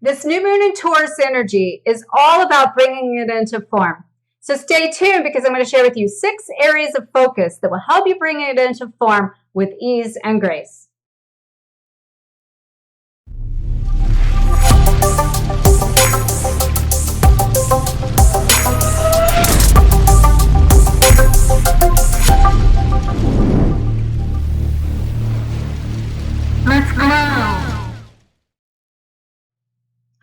This new moon in Taurus energy is all about bringing it into form. So stay tuned because I'm going to share with you 6 areas of focus that will help you bring it into form with ease and grace. Let's go!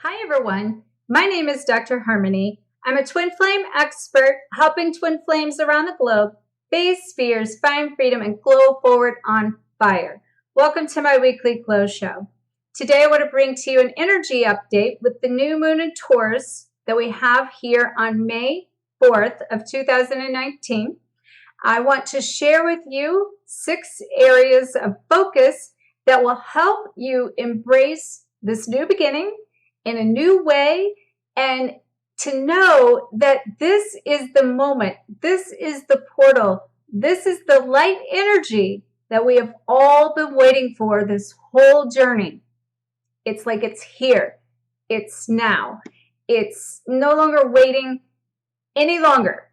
Hi everyone, my name is Dr. Harmony. I'm a twin flame expert helping twin flames around the globe base fears, find freedom, and glow forward on fire. Welcome to my weekly glow show. Today I want to bring to you an energy update with the new moon in Taurus that we have here on May 4th of 2019. I want to share with you 6 areas of focus that will help you embrace this new beginning in a new way, and to know that this is the moment, this is the portal, this is the light energy that we have all been waiting for this whole journey. It's like it's here, it's now, it's no longer waiting any longer.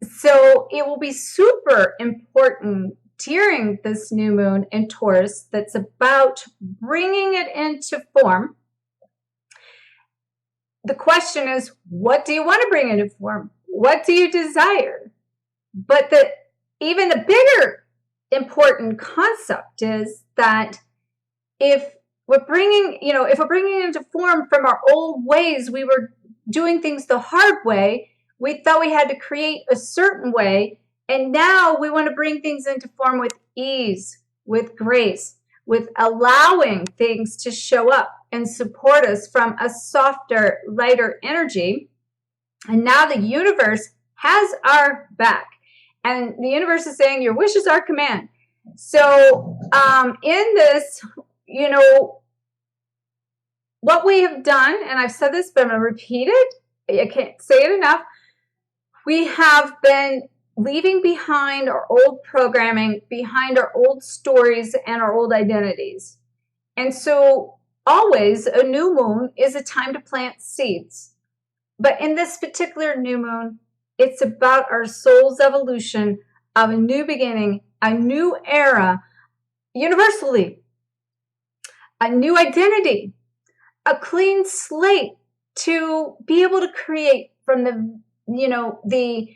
So it will be super important during this new moon in Taurus that's about bringing it into form. The question is, what do you want to bring into form? What do you desire? But even the bigger important concept is that if we're bringing it into form from our old ways, we were doing things the hard way. We thought we had to create a certain way. And now we want to bring things into form with ease, with grace, with allowing things to show up and support us from a softer, lighter energy. And now the universe has our back. And the universe is saying, your wish is our command. So in this, what we have done, and I've said this, but I'm going to repeat it. I can't say it enough. We have been leaving behind our old programming, behind our old stories and our old identities. And so always a new moon is a time to plant seeds. But in this particular new moon, it's about our soul's evolution of a new beginning, a new era, universally, a new identity, a clean slate to be able to create from the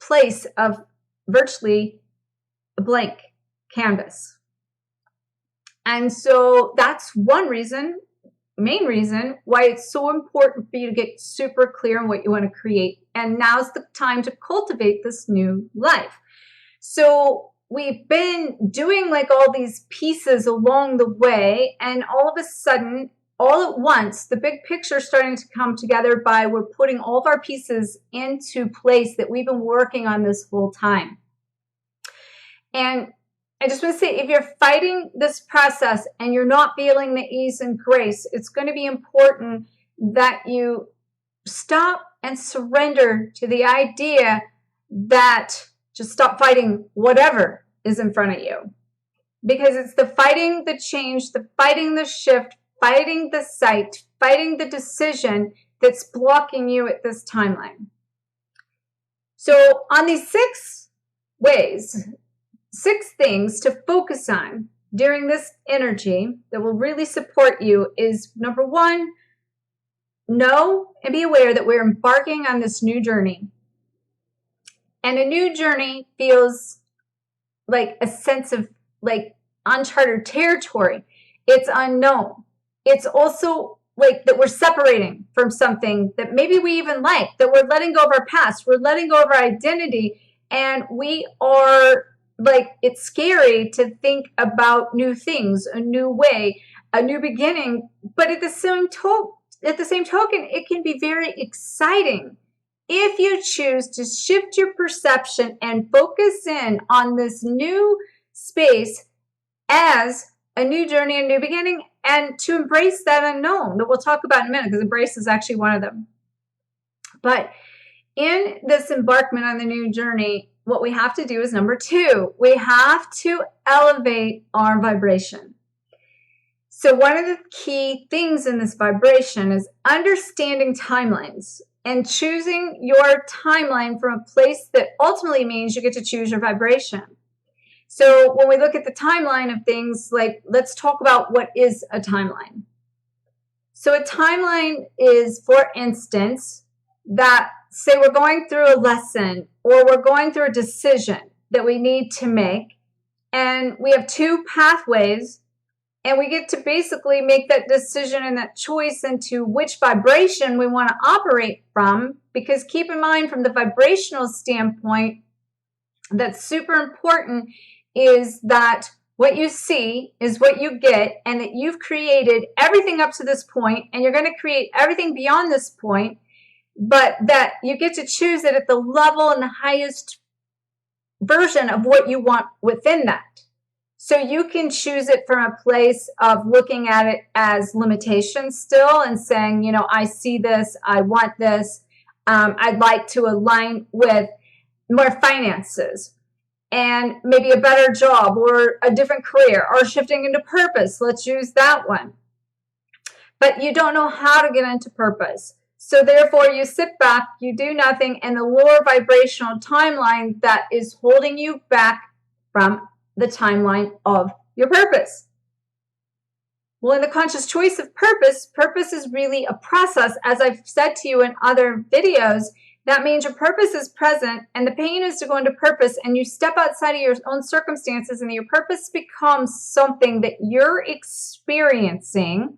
place of virtually a blank canvas. And so that's one reason, main reason, why it's so important for you to get super clear on what you want to create. And now's the time to cultivate this new life. So we've been doing like all these pieces along the way, and all of a sudden, all at once, the big picture is starting to come together by we're putting all of our pieces into place that we've been working on this whole time. And I just want to say, if you're fighting this process and you're not feeling the ease and grace, it's going to be important that you stop and surrender to the idea that just stop fighting whatever is in front of you. Because it's the fighting the change, the fighting the shift, fighting the sight, fighting the decision that's blocking you at this timeline. So on these 6 ways, 6 things to focus on during this energy that will really support you is, number 1, know and be aware that we're embarking on this new journey. And a new journey feels like a sense of like uncharted territory. It's unknown. It's also like that we're separating from something that maybe we even like, that we're letting go of our past, we're letting go of our identity, and we are like, it's scary to think about new things, a new way, a new beginning. But at the same token, it can be very exciting if you choose to shift your perception and focus in on this new space as a new journey, a new beginning, and to embrace that unknown that we'll talk about in a minute, because embrace is actually one of them. But in this embarkment on the new journey, what we have to do is number 2, we have to elevate our vibration. So one of the key things in this vibration is understanding timelines and choosing your timeline from a place that ultimately means you get to choose your vibration. So when we look at the timeline of things, like, let's talk about what is a timeline. So a timeline is, for instance, that say we're going through a lesson or we're going through a decision that we need to make, and we have two pathways, and we get to basically make that decision and that choice into which vibration we want to operate from. Because keep in mind, from the vibrational standpoint, that's super important, is that what you see is what you get, and that you've created everything up to this point, and you're going to create everything beyond this point, but that you get to choose it at the level and the highest version of what you want within that. So you can choose it from a place of looking at it as limitation still and saying, you know, I see this, I want this, I'd like to align with more finances and maybe a better job or a different career or shifting into purpose. Let's use that one. But you don't know how to get into purpose. So therefore you sit back, you do nothing, and the lower vibrational timeline that is holding you back from the timeline of your purpose. Well, in the conscious choice of purpose, purpose is really a process. As I've said to you in other videos, that means your purpose is present, and the pain is to go into purpose, and you step outside of your own circumstances, and your purpose becomes something that you're experiencing,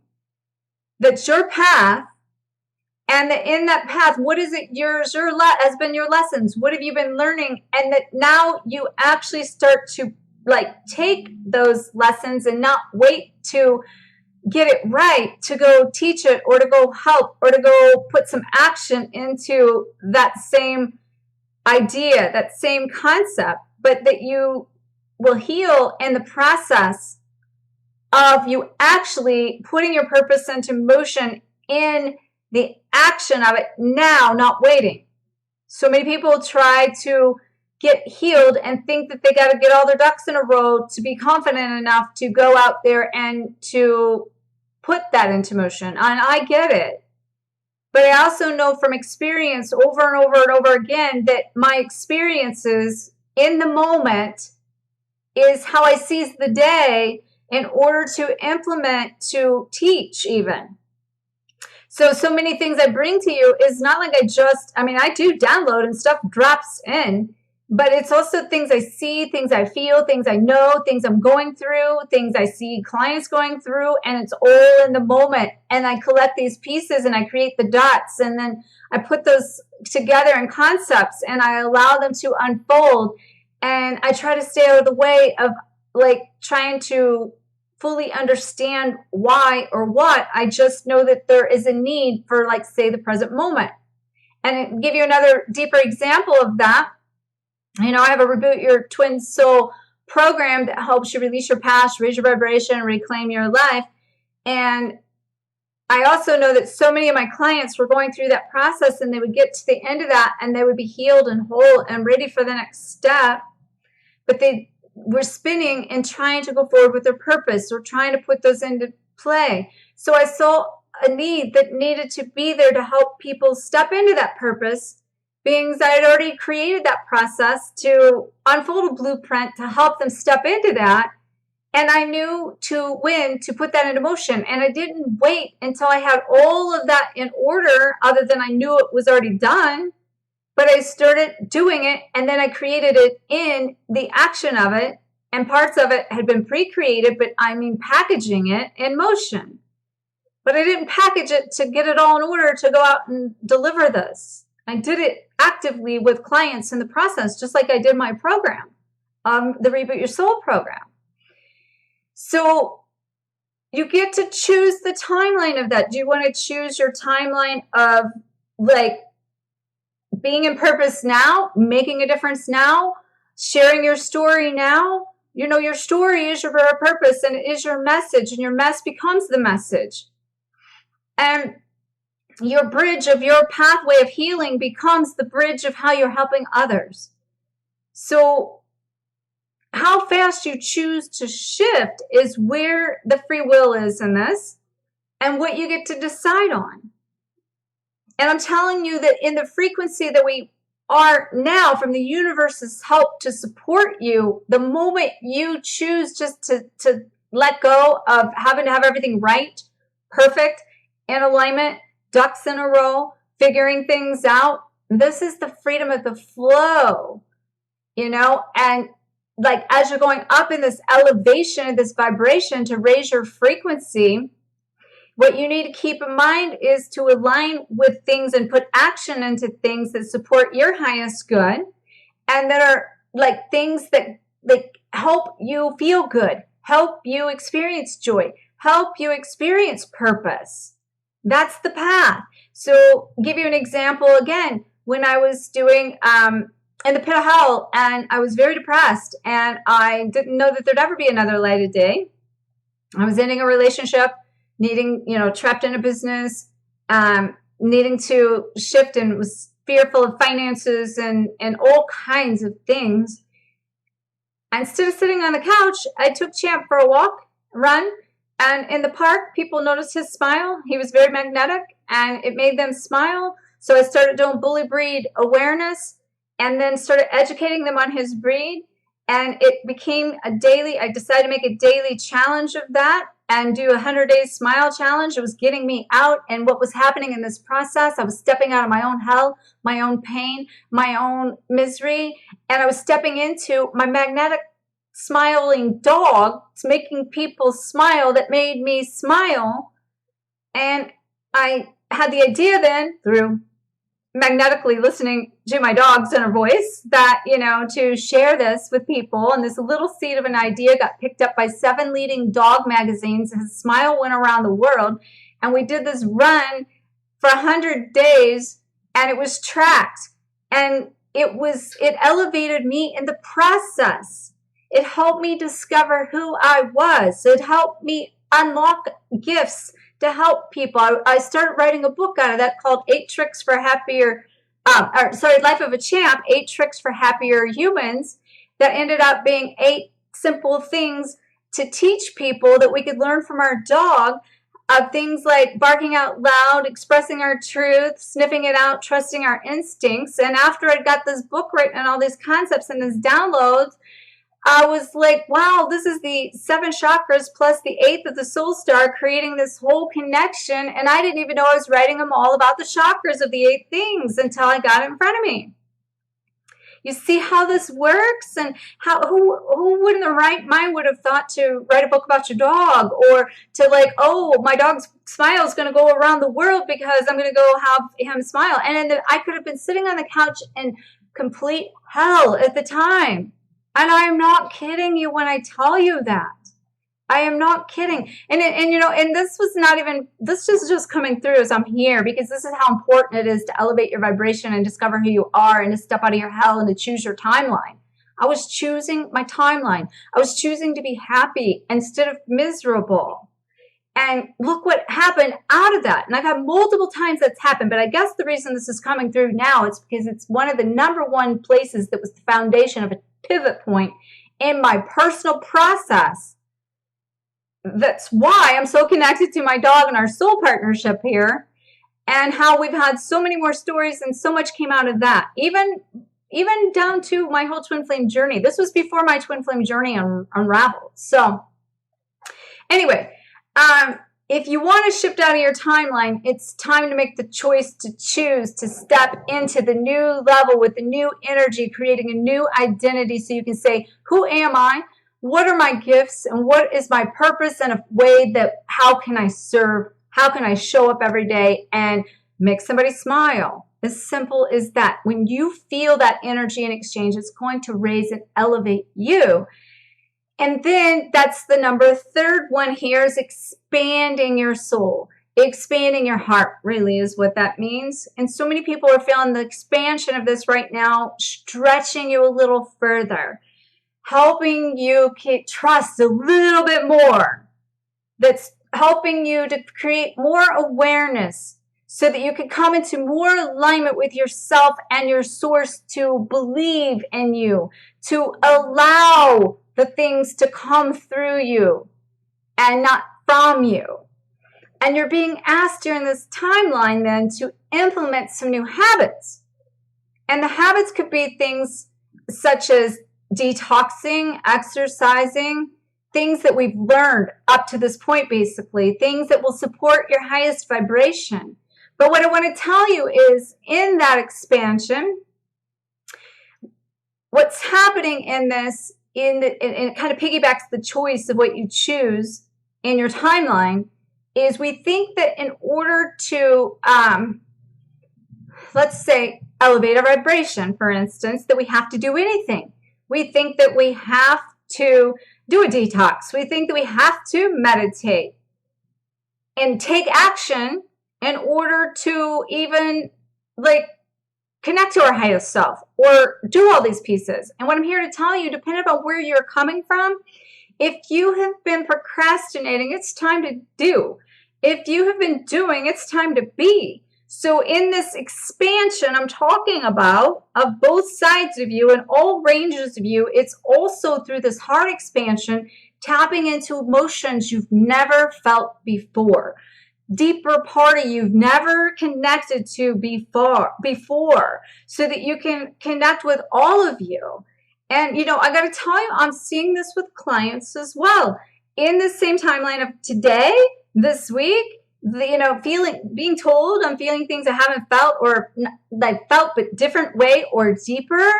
that's your path. And that in that path, what is it has been your lessons? What have you been learning? And that now you actually start to take those lessons and not wait to get it right to go teach it or to go help or to go put some action into that same idea, that same concept, but that you will heal in the process of you actually putting your purpose into motion in the action of it now, not waiting. So many people try to get healed and think that they got to get all their ducks in a row to be confident enough to go out there and to put that into motion. And I get it. But I also know from experience over and over and over again that my experiences in the moment is how I seize the day in order to implement, to teach even. So many things I bring to you is not like I do download and stuff drops in, but it's also things I see, things I feel, things I know, things I'm going through, things I see clients going through, and it's all in the moment. And I collect these pieces and I create the dots, and then I put those together in concepts and I allow them to unfold. And I try to stay out of the way of trying to fully understand why or what. I just know that there is a need for, say, the present moment. And to give you another deeper example of that, I have a Reboot Your Twin Soul program that helps you release your past, raise your vibration, and reclaim your life. And I also know that so many of my clients were going through that process, and they would get to the end of that and they would be healed and whole and ready for the next step. But they were spinning and trying to go forward with their purpose or trying to put those into play. So I saw a need that needed to be there to help people step into that purpose, being that I had already created that process to unfold a blueprint to help them step into that. And I knew to put that into motion. And I didn't wait until I had all of that in order, other than I knew it was already done. But I started doing it, and then I created it in the action of it, and parts of it had been pre-created, but packaging it in motion. But I didn't package it to get it all in order to go out and deliver this. I did it actively with clients in the process, just like I did my program, the Reboot Your Soul program. So you get to choose the timeline of that. Do you want to choose your timeline of being in purpose now, making a difference now, sharing your story now? Your story is your purpose, and it is your message, and your mess becomes the message. And your bridge of your pathway of healing becomes the bridge of how you're helping others. So how fast you choose to shift is where the free will is in this and what you get to decide on. And I'm telling you that in the frequency that we are now, from the universe's help to support you, the moment you choose just to let go of having to have everything right, perfect, in alignment, ducks in a row, figuring things out, this is the freedom of the flow, you know? And like as you're going up in this elevation, this vibration to raise your frequency, what you need to keep in mind is to align with things and put action into things that support your highest good and that are like things that help you feel good, help you experience joy, help you experience purpose. That's the path. So give you an example again, when I was doing in the pit of hell and I was very depressed and I didn't know that there'd ever be another light of day. I was ending a relationship, needing, trapped in a business, needing to shift and was fearful of finances and all kinds of things. Instead of sitting on the couch, I took Champ for a walk, run, and in the park, people noticed his smile. He was very magnetic and it made them smile. So I started doing bully breed awareness and then started educating them on his breed. And it became a daily, I decided to make a daily challenge of that and do a 100-day smile challenge. It was getting me out. And what was happening in this process, I was stepping out of my own hell, my own pain, my own misery. And I was stepping into my magnetic smiling dog, making people smile that made me smile. And I had the idea then through magnetically listening to my dog's inner voice that, to share this with people. And this little seed of an idea got picked up by 7 leading dog magazines. His smile went around the world. And we did this run for 100 days and it was tracked. And it elevated me in the process. It helped me discover who I was. It helped me unlock gifts to help people. I started writing a book out of that called 8 Tricks for Happier, Life of a Champ, 8 Tricks for Happier Humans, that ended up being 8 simple things to teach people that we could learn from our dog, of things like barking out loud, expressing our truth, sniffing it out, trusting our instincts. And after I got this book written and all these concepts and these downloads, I was like, wow, this is the 7 chakras plus the 8th of the soul star creating this whole connection. And I didn't even know I was writing them all about the chakras of the 8 things until I got it in front of me. You see how this works, and who would in the right mind would have thought to write a book about your dog, or to my dog's smile is going to go around the world because I'm going to go have him smile. And then I could have been sitting on the couch in complete hell at the time. And I'm not kidding you when I tell you that. I am not kidding. And this was not even, this is just coming through as I'm here, because this is how important it is to elevate your vibration and discover who you are and to step out of your hell and to choose your timeline. I was choosing my timeline. I was choosing to be happy instead of miserable. And look what happened out of that. And I've had multiple times that's happened, but I guess the reason this is coming through now is because it's one of the #1 places that was the foundation of a pivot point in my personal process. That's why I'm so connected to my dog and our soul partnership here, and how we've had so many more stories and so much came out of that. Even down to my whole twin flame journey. This was before my twin flame journey unraveled. So anyway, if you want to shift out of your timeline, it's time to make the choice to choose to step into the new level with the new energy, creating a new identity so you can say, who am I? What are my gifts? And what is my purpose? And a way that, how can I serve? How can I show up every day and make somebody smile? As simple as that. When you feel that energy in exchange, it's going to raise and elevate you. And then that's the #3 one here, is expanding your soul. Expanding your heart really is what that means. And so many people are feeling the expansion of this right now, stretching you a little further, helping you trust a little bit more. That's helping you to create more awareness so that you can come into more alignment with yourself and your source, to believe in you, to allow the things to come through you and not from you. And you're being asked during this timeline then to implement some new habits. And the habits could be things such as detoxing, exercising, things that we've learned up to this point, basically, things that will support your highest vibration. But what I want to tell you is, in that expansion, what's happening in this, and it kind of piggybacks the choice of what you choose in your timeline, is we think that in order to, let's say, elevate our vibration, for instance, that we have to do anything. We think that we have to do a detox. We think that we have to meditate and take action in order to even connect to our highest self or do all these pieces. And what I'm here to tell you, depending on where you're coming from, if you have been procrastinating, it's time to do. If you have been doing, it's time to be. So in this expansion I'm talking about, of both sides of you and all ranges of you, it's also through this heart expansion, tapping into emotions you've never felt before, deeper part of you've never connected to before, so that you can connect with all of you. And, I got to tell you, I'm seeing this with clients as well. In the same timeline of today, this week, being told I'm feeling things I haven't felt, or like felt but different way or deeper.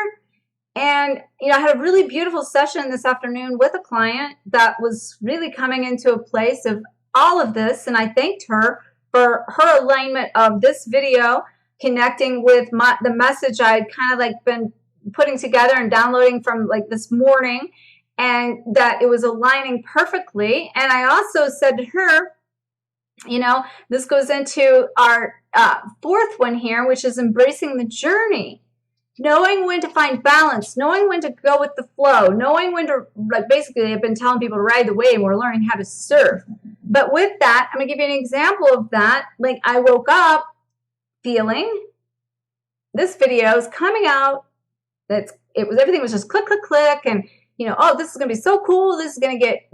And, I had a really beautiful session this afternoon with a client that was really coming into a place of all of this. And I thanked her for her alignment of this video, connecting with the message I'd kind of been putting together and downloading from this morning, and that it was aligning perfectly. And I also said to her, this goes into our fourth one here, which is embracing the journey, knowing when to find balance, knowing when to go with the flow, knowing when to, basically I've been telling people to ride the wave, and we're learning how to surf. But with that, I'm going to give you an example of that. I woke up feeling this video is coming out. Everything was just click, click, click. And, oh, this is going to be so cool. This is going to get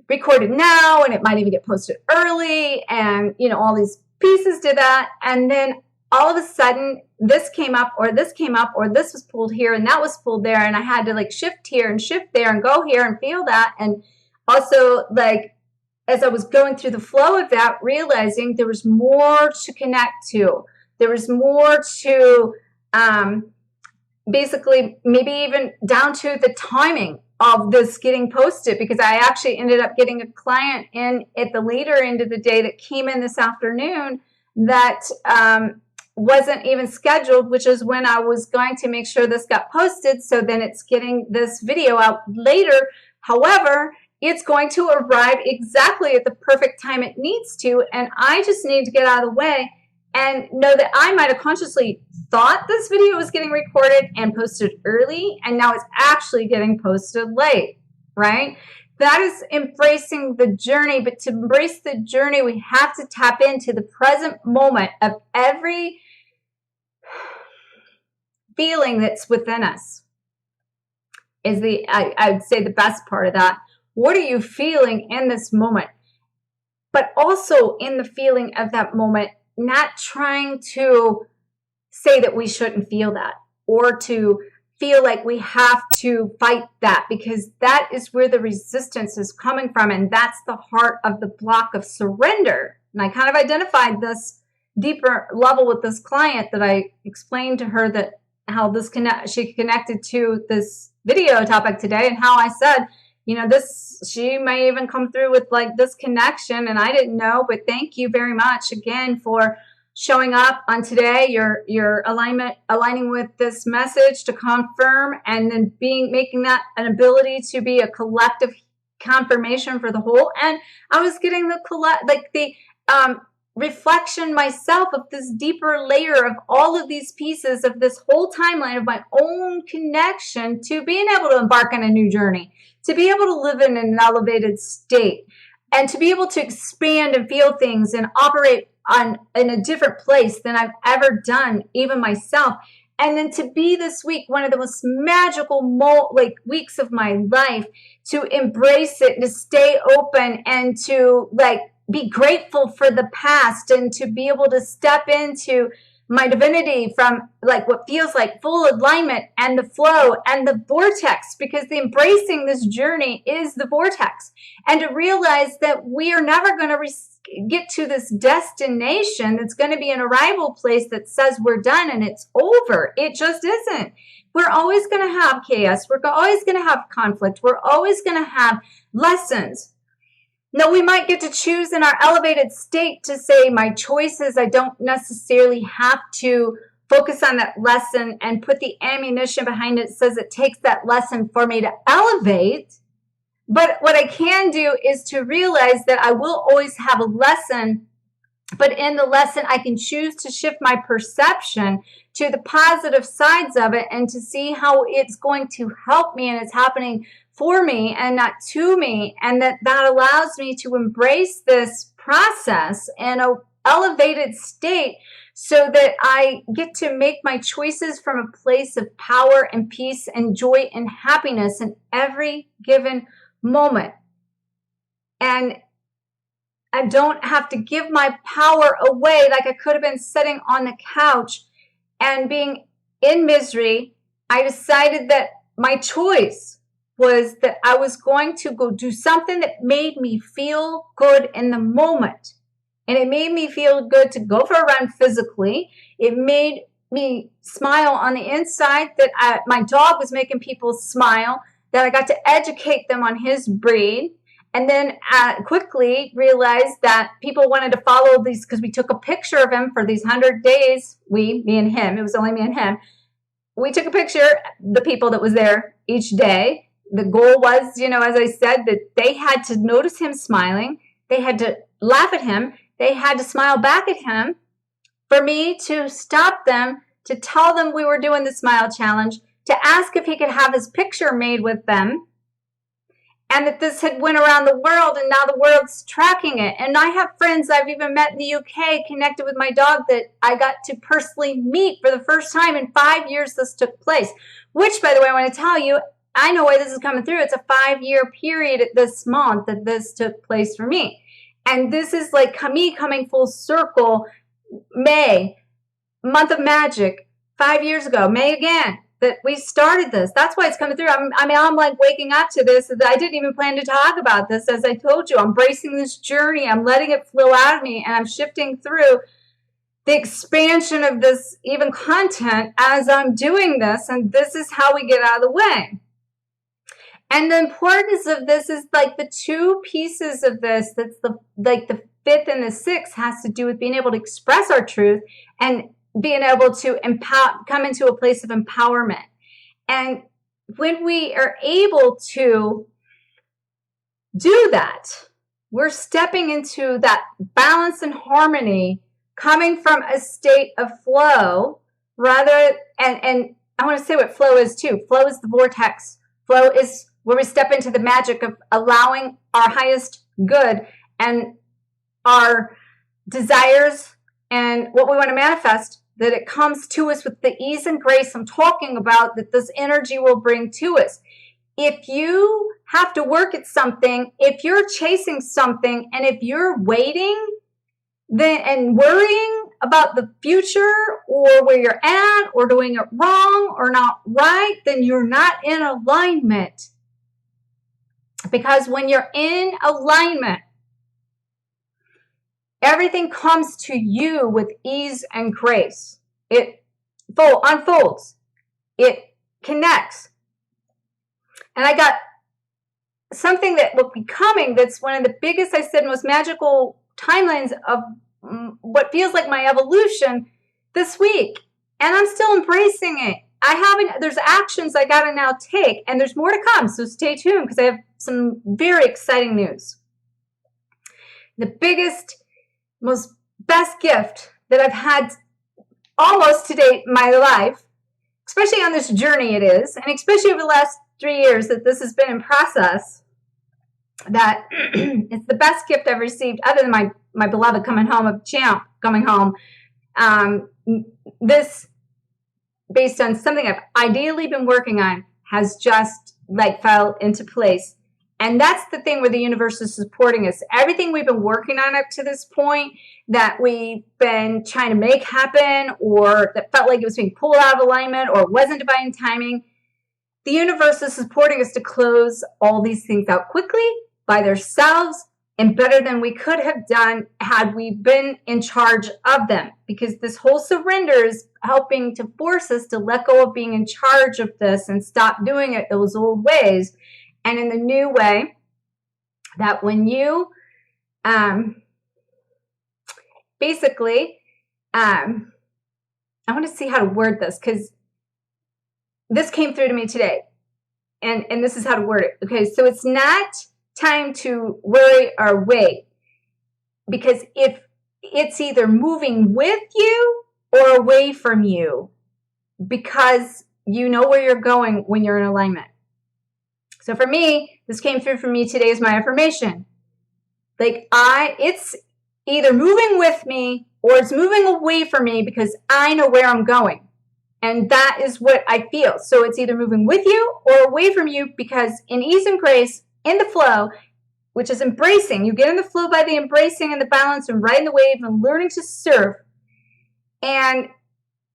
recorded now, and it might even get posted early. And, all these pieces did that. And then all of a sudden this came up, or this came up, or this was pulled here and that was pulled there. And I had to shift here and shift there and go here and feel that. And also as I was going through the flow of that, realizing there was more to connect to. There was more to basically maybe even down to the timing of this getting posted, because I actually ended up getting a client in at the later end of the day that came in this afternoon that wasn't even scheduled, which is when I was going to make sure this got posted. So then it's getting this video out later. However, it's going to arrive exactly at the perfect time it needs to. And I just need to get out of the way and know that I might have consciously thought this video was getting recorded and posted early, and now it's actually getting posted late, right? That is embracing the journey. But to embrace the journey, we have to tap into the present moment of every feeling that's within us. Is I would say the best part of that. What are you feeling in this moment? But also in the feeling of that moment, not trying to say that we shouldn't feel that, or to feel like we have to fight that, because that is where the resistance is coming from. And that's the heart of the block of surrender. And I kind of identified this deeper level with this client, that I explained to her that how she connected to this video topic today, and how I said, she may even come through with this connection, and I didn't know. But thank you very much again for showing up on today, your aligning with this message to confirm, and then making that an ability to be a collective confirmation for the whole. And I was getting the reflection myself of this deeper layer of all of these pieces of this whole timeline of my own connection to being able to embark on a new journey, to be able to live in an elevated state. and to be able to expand and feel things and operate in a different place than I've ever done, even myself. And then to be this week one of the most magical weeks of my life, to embrace it, to stay open, and to be grateful for the past, and to be able to step into my divinity from what feels like full alignment and the flow and the vortex, because the embracing this journey is the vortex, and to realize that we are never going to get to this destination that's going to be an arrival place that says we're done and it's over. It just isn't. We're always going to have chaos. We're always going to have conflict. We're always going to have lessons. Now, we might get to choose in our elevated state to say, my choices, I don't necessarily have to focus on that lesson and put the ammunition behind it. It says it takes that lesson for me to elevate. But what I can do is to realize that I will always have a lesson, but in the lesson, I can choose to shift my perception to the positive sides of it and to see how it's going to help me and it's happening for me and not to me, and that allows me to embrace this process in an elevated state so that I get to make my choices from a place of power and peace and joy and happiness in every given moment. And I don't have to give my power away like I could have been sitting on the couch and being in misery. I decided that my choice was that I was going to go do something that made me feel good in the moment. And it made me feel good to go for a run physically. It made me smile on the inside, that my dog was making people smile, that I got to educate them on his breed. And then quickly realized that people wanted to follow these, because we took a picture of him for these 100 days. Me and him. It was only me and him. We took a picture, the people that was there each day. The goal was, as I said, that they had to notice him smiling. They had to laugh at him. They had to smile back at him for me to stop them, to tell them we were doing the smile challenge, to ask if he could have his picture made with them, and that this had went around the world and now the world's tracking it. And I have friends I've even met in the UK connected with my dog that I got to personally meet for the first time in 5 years this took place, which, by the way, I want to tell you, I know why this is coming through. It's a 5-year period this month that this took place for me. And this is like me coming full circle. May, month of magic, 5 years ago, May again, that we started this. That's why it's coming through. I'm like waking up to this. I didn't even plan to talk about this. As I told you, I'm embracing this journey. I'm letting it flow out of me, and I'm shifting through the expansion of this even content as I'm doing this. And this is how we get out of the way. And the importance of this is like the two pieces of this, that's the fifth and the sixth, has to do with being able to express our truth and being able to come into a place of empowerment. And when we are able to do that, we're stepping into that balance and harmony, coming from a state of flow rather, and I want to say what flow is too. Flow is the vortex. Flow is where we step into the magic of allowing our highest good and our desires and what we want to manifest, that it comes to us with the ease and grace I'm talking about, that this energy will bring to us. If you have to work at something, if you're chasing something, and if you're waiting and worrying about the future or where you're at or doing it wrong or not right, then you're not in alignment. Because when you're in alignment, everything comes to you with ease and grace. It unfolds. It connects. And I got something that will be coming that's one of the biggest, I said, most magical timelines of what feels like my evolution this week. And I'm still embracing it. There's actions I got to now take, and there's more to come. So stay tuned, because I have some very exciting news. The biggest, best gift that I've had almost to date in my life, especially on this journey it is, and especially over the last 3 years that this has been in process, that it's the best gift I've received, other than my beloved coming home, of Champ coming home. This, based on something I've ideally been working on, has just like fell into place. And that's the thing where the universe is supporting us. Everything we've been working on up to this point that we've been trying to make happen, or that felt like it was being pulled out of alignment or wasn't divine timing, the universe is supporting us to close all these things out quickly by themselves and better than we could have done had we been in charge of them. Because this whole surrender is helping to force us to let go of being in charge of this and stop doing it those old ways, and in the new way that when you basically, I want to see how to word this, because this came through to me today, and this is how to word it. Okay, so it's not time to worry or wait, because if it's either moving with you or away from you, because you know where you're going when you're in alignment. So for me, this came through for me today as my affirmation. Like it's either moving with me or it's moving away from me, because I know where I'm going. And that is what I feel. So it's either moving with you or away from you, because in ease and grace, in the flow, which is embracing, you get in the flow by the embracing and the balance and riding the wave and learning to surf. And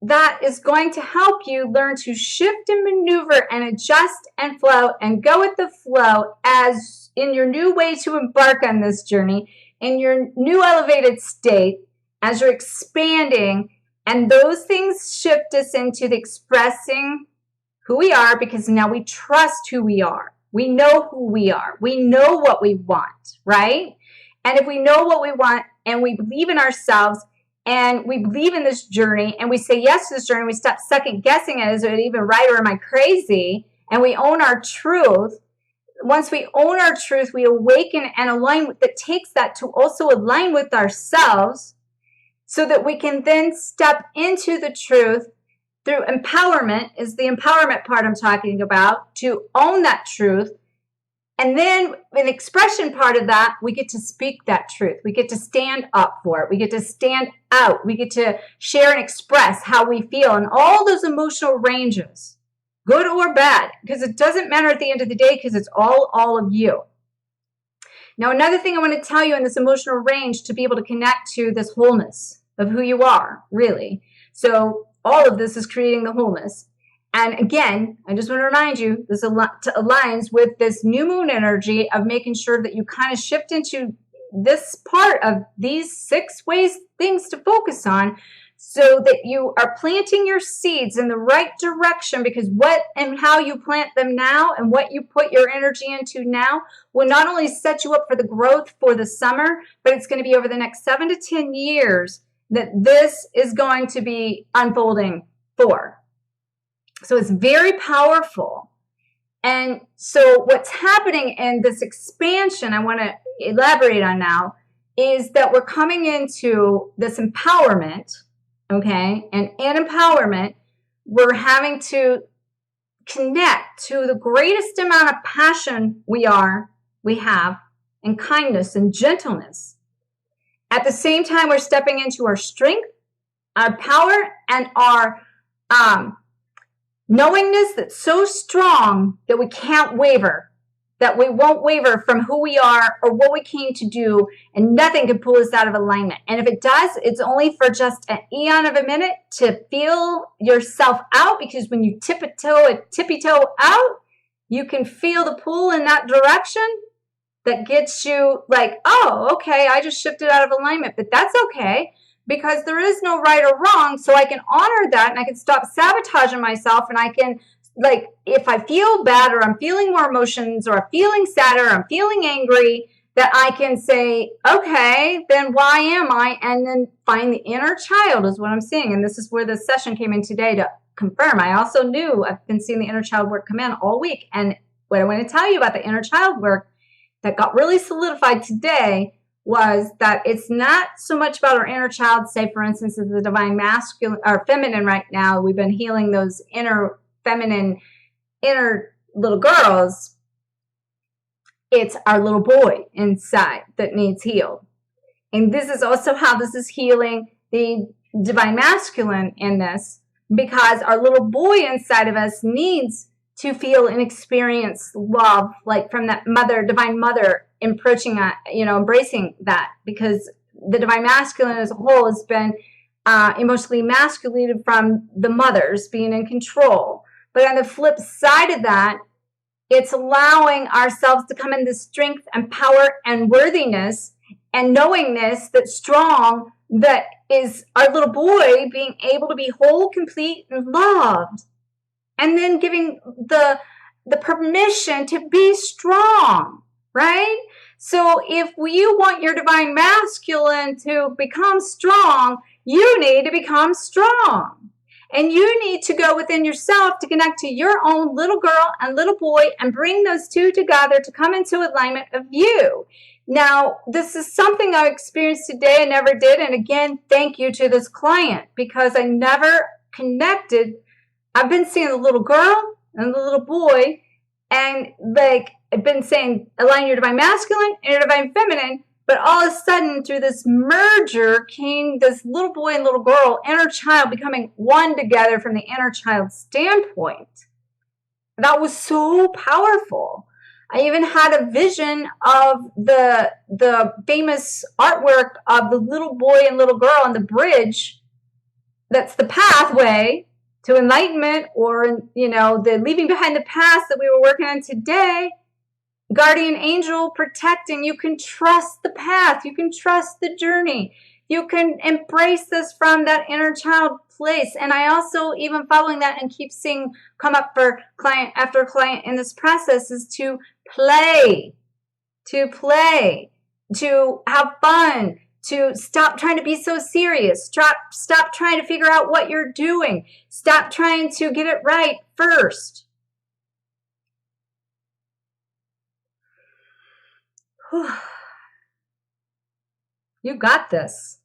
that is going to help you learn to shift and maneuver and adjust and flow and go with the flow as in your new way to embark on this journey, in your new elevated state, as you're expanding. And those things shift us into the expressing who we are, because now we trust who we are. We know who we are. We know what we want, right? And if we know what we want and we believe in ourselves and we believe in this journey and we say yes to this journey, we stop second guessing it. Is it even right, or am I crazy? And we own our truth. Once we own our truth, we awaken and align with, that takes that to also align with ourselves, so that we can then step into the truth through empowerment, is the empowerment part I'm talking about, to own that truth. And then an expression part of that, we get to speak that truth. We get to stand up for it. We get to stand out. We get to share and express how we feel in all those emotional ranges, good or bad, because it doesn't matter at the end of the day, because it's all of you. Now, another thing I want to tell you in this emotional range, to be able to connect to this wholeness of who you are, really. So all of this is creating the wholeness. And again, I just want to remind you, this aligns with this new moon energy of making sure that you kind of shift into this part of these 6 ways, things to focus on, so that you are planting your seeds in the right direction, because what and how you plant them now and what you put your energy into now will not only set you up for the growth for the summer, but it's going to be over the next 7 to 10 years that this is going to be unfolding for. So it's very powerful. And so what's happening in this expansion, I want to elaborate on now, is that we're coming into this empowerment. Okay, and in empowerment, we're having to connect to the greatest amount of passion we have, and kindness and gentleness. At the same time, we're stepping into our strength, our power, and our knowingness that's so strong that we can't waver, that we won't waver from who we are or what we came to do, and nothing can pull us out of alignment. And if it does, it's only for just an eon of a minute to feel yourself out, because when you tippy toe out, you can feel the pull in that direction that gets you like, oh, okay, I just shifted out of alignment. But that's okay, because there is no right or wrong. So I can honor that, and I can stop sabotaging myself, and I can, like, if I feel bad, or I'm feeling more emotions, or I'm feeling sad, or I'm feeling angry, that I can say, okay, then why am I? And then find the inner child is what I'm seeing. And this is where this session came in today to confirm. I also knew I've been seeing the inner child work come in all week. And what I want to tell you about the inner child work that got really solidified today was that it's not so much about our inner child. Say, for instance, as the divine masculine or feminine right now, we've been healing those inner feminine, inner little girls. It's our little boy inside that needs healed. And this is also how this is healing the divine masculine in this, because our little boy inside of us needs to feel and experience love, like from that mother, divine mother, approaching that, embracing that, because the divine masculine as a whole has been emotionally emasculated from the mothers being in control. But on the flip side of that, it's allowing ourselves to come into strength and power and worthiness and knowingness that's strong, that is our little boy being able to be whole, complete, and loved. And then giving the permission to be strong, right? So if you want your divine masculine to become strong, you need to become strong. And you need to go within yourself to connect to your own little girl and little boy and bring those two together to come into alignment of you. Now, this is something I experienced today. I never did. And again, thank you to this client, because I never connected. I've been seeing the little girl and the little boy, and like I've been saying, align your divine masculine and your divine feminine. But all of a sudden, through this merger came this little boy and little girl, inner child, becoming one together from the inner child standpoint. That was so powerful. I even had a vision of the famous artwork of the little boy and little girl on the bridge. That's the pathway to enlightenment, or, the leaving behind the past that we were working on today. Guardian angel protecting. You can trust the path. You can trust the journey. You can embrace this from that inner child place. And I also, even following that and keep seeing come up for client after client in this process, is to play, to have fun, to stop trying to be so serious. Stop trying to figure out what you're doing. Stop trying to get it right first. You got this.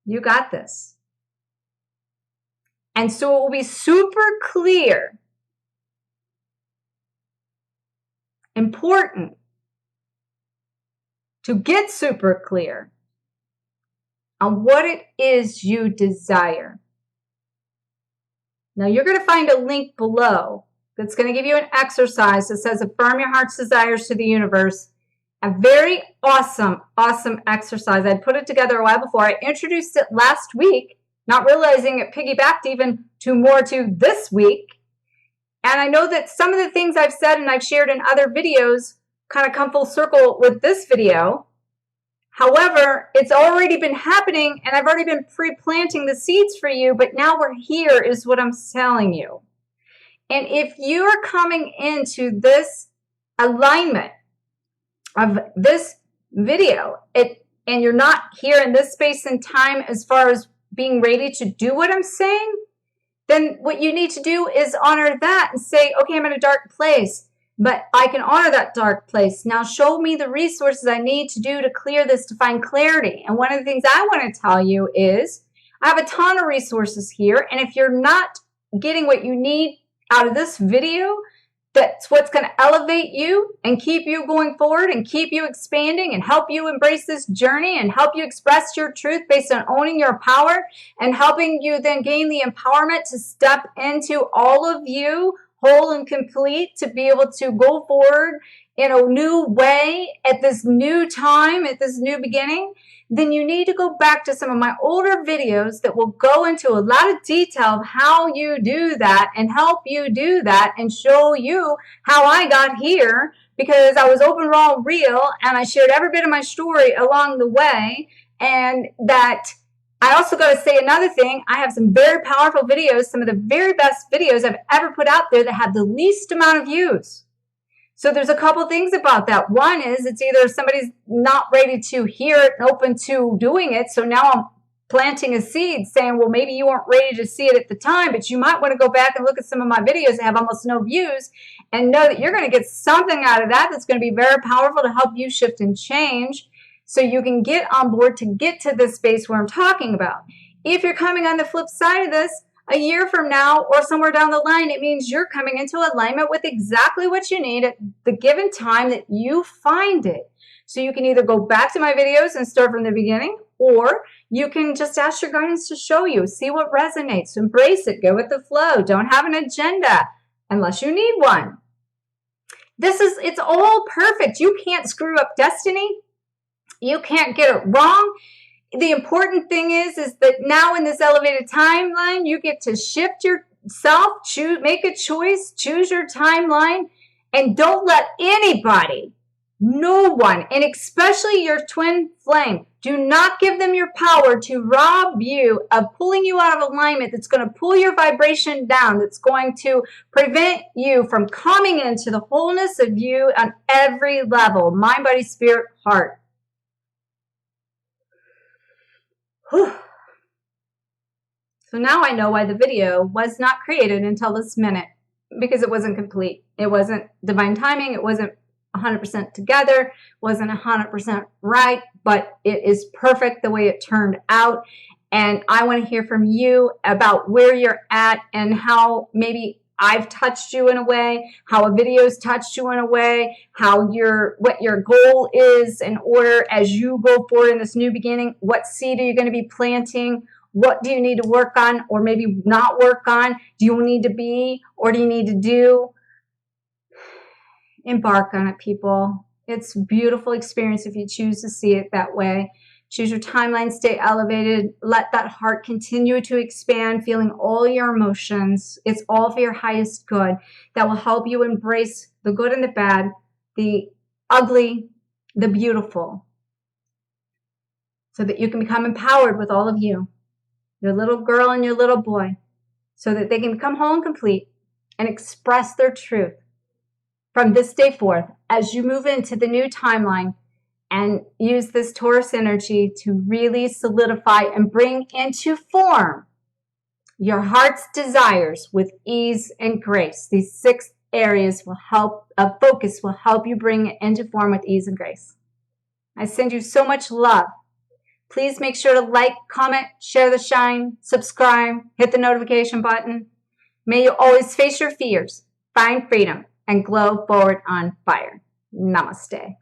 You got this. And so it will be super clear, important to get super clear on what it is you desire. Now, you're going to find a link below that's going to give you an exercise that says affirm your heart's desires to the universe. A very awesome exercise. I put it together a while before. I introduced it last week, not realizing it piggybacked even to this week. And I know that some of the things I've said and I've shared in other videos kind of come full circle with this video. However, it's already been happening, and I've already been pre-planting the seeds for you, but now we're here is what I'm telling you. And if you are coming into this alignment of this video, and you're not here in this space and time as far as being ready to do what I'm saying, then what you need to do is honor that and say, okay, I'm in a dark place, but I can honor that dark place. Now show me the resources I need to do to clear this, to find clarity. And one of the things I want to tell you is I have a ton of resources here. And if you're not getting what you need out of this video, that's what's going to elevate you and keep you going forward and keep you expanding and help you embrace this journey and help you express your truth based on owning your power and helping you then gain the empowerment to step into all of you whole and complete, to be able to go forward in a new way at this new time, at this new beginning. Then you need to go back to some of my older videos that will go into a lot of detail of how you do that and help you do that and show you how I got here, because I was open, raw, real, and I shared every bit of my story along the way. And that I also got to say another thing. I have some very powerful videos, some of the very best videos I've ever put out there that have the least amount of views. So there's a couple things about that. One is it's either somebody's not ready to hear it and open to doing it. So now I'm planting a seed saying, well, maybe you weren't ready to see it at the time, but you might want to go back and look at some of my videos that have almost no views and know that you're going to get something out of that that's going to be very powerful to help you shift and change so you can get on board to get to this space where I'm talking about. If you're coming on the flip side of this, A year from now or somewhere down the line, it means you're coming into alignment with exactly what you need at the given time that you find it. So you can either go back to my videos and start from the beginning, or you can just ask your guidance to show you, see what resonates, embrace it, go with the flow. Don't have an agenda unless you need one. It's all perfect. You can't screw up destiny. You can't get it wrong. The important thing is that now in this elevated timeline, you get to shift yourself, make a choice, choose your timeline, and don't let anybody, no one, and especially your twin flame, do not give them your power to rob you of pulling you out of alignment that's going to pull your vibration down, that's going to prevent you from coming into the wholeness of you on every level, mind, body, spirit, heart. Whew. So now I know why the video was not created until this minute, because it wasn't complete. It wasn't divine timing. It wasn't 100% together, wasn't 100% right, but it is perfect the way it turned out. And I want to hear from you about where you're at and how maybe I've touched you in a way, how a video's touched you in a way, what your goal is in order as you go forward in this new beginning. What seed are you going to be planting? What do you need to work on or maybe not work on? Do you need to be or do you need to do? Embark on it, people. It's a beautiful experience if you choose to see it that way. Choose your timeline, stay elevated, let that heart continue to expand, feeling all your emotions. It's all for your highest good. That will help you embrace the good and the bad, the ugly, the beautiful, so that you can become empowered with all of you, your little girl and your little boy, so that they can become whole and complete and express their truth from this day forth as you move into the new timeline and use this Taurus energy to really solidify and bring into form your heart's desires with ease and grace. These 6 areas will help, focus will help you bring it into form with ease and grace. I send you so much love. Please make sure to like, comment, share the shine, subscribe, hit the notification button. May you always face your fears, find freedom, and glow forward on fire. Namaste.